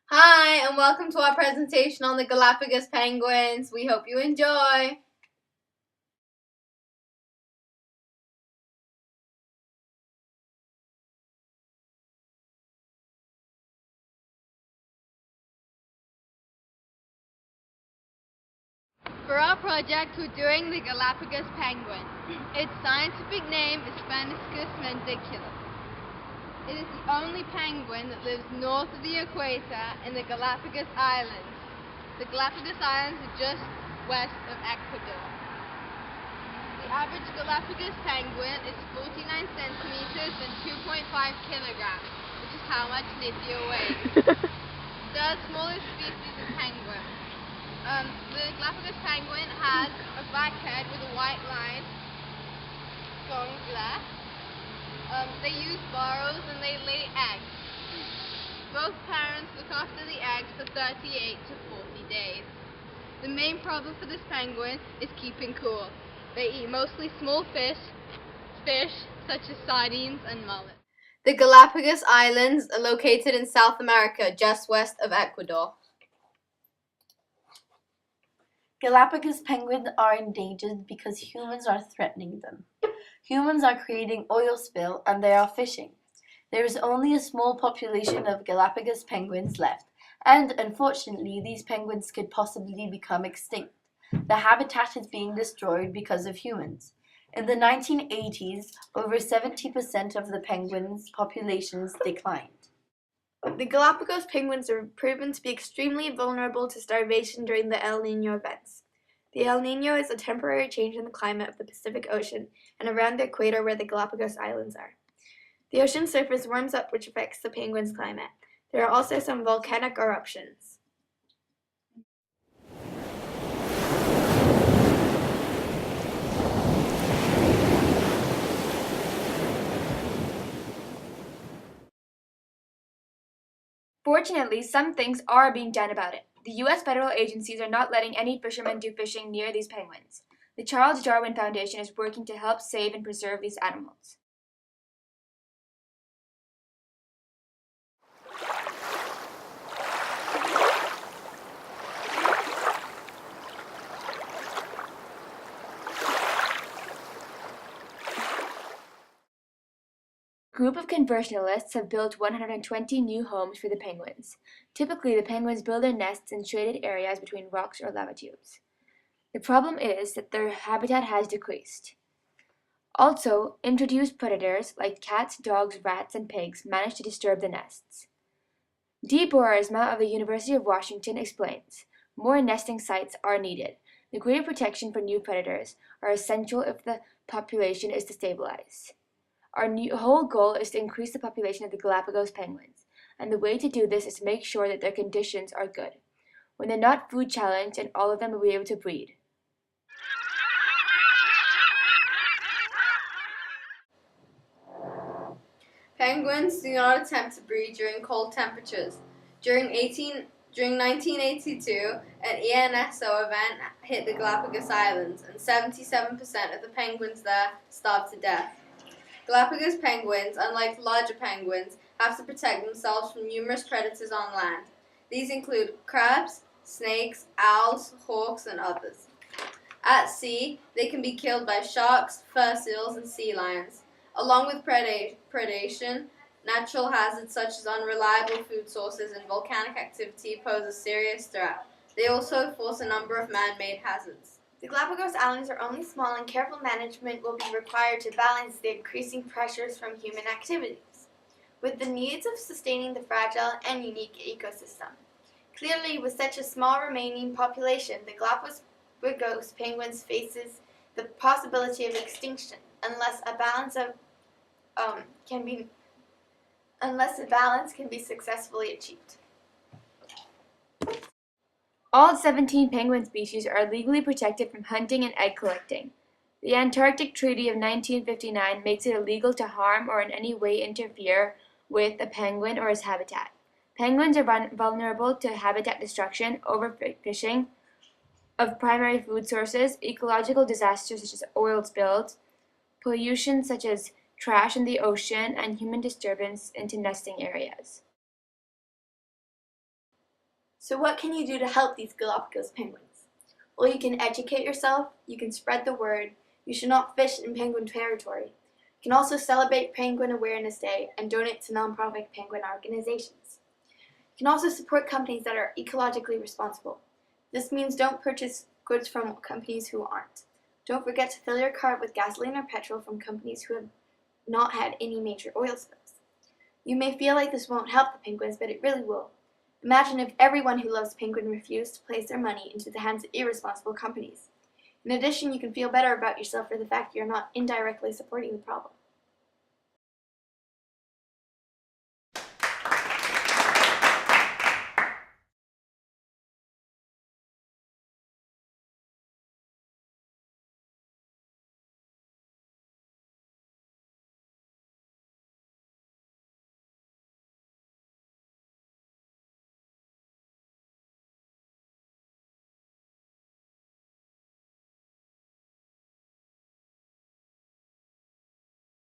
Hi, and welcome to our presentation on the Galapagos penguins. We hope you enjoy. For our project, we're doing the Galapagos penguin. Its scientific name is Phaniscus mendiculus. It is the only penguin that lives north of the equator in the Galapagos Islands. The Galapagos Islands are just west of Ecuador. The average Galapagos penguin is 49 centimeters and 2.5 kilograms, which is how much Nithya weighs. The smallest species of penguin. The Galapagos penguin has a black head with a white line going left. They use burrows and they lay eggs. Both parents look after the eggs for 38 to 40 days. The main problem for this penguin is keeping cool. They eat mostly small fish such as sardines and mullet. The Galapagos Islands are located in South America, just west of Ecuador. Galapagos penguins are endangered because humans are threatening them. Humans are creating oil spill and they are fishing. There is only a small population of Galapagos penguins left, and unfortunately these penguins could possibly become extinct. The habitat is being destroyed because of humans. In the 1980s, over 70% of the penguins' populations declined. The Galapagos penguins are proven to be extremely vulnerable to starvation during the El Niño events. The El Niño is a temporary change in the climate of the Pacific Ocean and around the equator where the Galapagos Islands are. The ocean surface warms up, which affects the penguins' climate. There are also some volcanic eruptions. Fortunately, some things are being done about it. The U.S. federal agencies are not letting any fishermen do fishing near these penguins. The Charles Darwin Foundation is working to help save and preserve these animals. A group of conservationists have built 120 new homes for the penguins. Typically, the penguins build their nests in shaded areas between rocks or lava tubes. The problem is that their habitat has decreased. Also, introduced predators like cats, dogs, rats, and pigs manage to disturb the nests. Dee Boersma of the University of Washington explains, more nesting sites are needed. The greater protection for new predators are essential if the population is to stabilize. Our whole goal is to increase the population of the Galapagos penguins, and the way to do this is to make sure that their conditions are good, when they're not food challenged and all of them will be able to breed. Penguins do not attempt to breed during cold temperatures. During 1982, an ENSO event hit the Galapagos Islands, and 77% of the penguins there starved to death. Galapagos penguins, unlike larger penguins, have to protect themselves from numerous predators on land. These include crabs, snakes, owls, hawks, and others. At sea, they can be killed by sharks, fur seals, and sea lions. Along with predation, natural hazards such as unreliable food sources and volcanic activity pose a serious threat. They also force a number of man-made hazards. The Galapagos Islands are only small and careful management will be required to balance the increasing pressures from human activities with the needs of sustaining the fragile and unique ecosystem. Clearly, with such a small remaining population, the Galapagos penguins faces the possibility of extinction unless a balance can be successfully achieved. All 17 penguin species are legally protected from hunting and egg collecting. The Antarctic Treaty of 1959 makes it illegal to harm or in any way interfere with a penguin or his habitat. Penguins are vulnerable to habitat destruction, overfishing of primary food sources, ecological disasters such as oil spills, pollution such as trash in the ocean, and human disturbance into nesting areas. So what can you do to help these Galapagos penguins? Well, you can educate yourself, you can spread the word, you should not fish in penguin territory. You can also celebrate Penguin Awareness Day and donate to nonprofit penguin organizations. You can also support companies that are ecologically responsible. This means don't purchase goods from companies who aren't. Don't forget to fill your car with gasoline or petrol from companies who have not had any major oil spills. You may feel like this won't help the penguins, but it really will. Imagine if everyone who loves penguin refused to place their money into the hands of irresponsible companies. In addition, you can feel better about yourself for the fact you're not indirectly supporting the problem.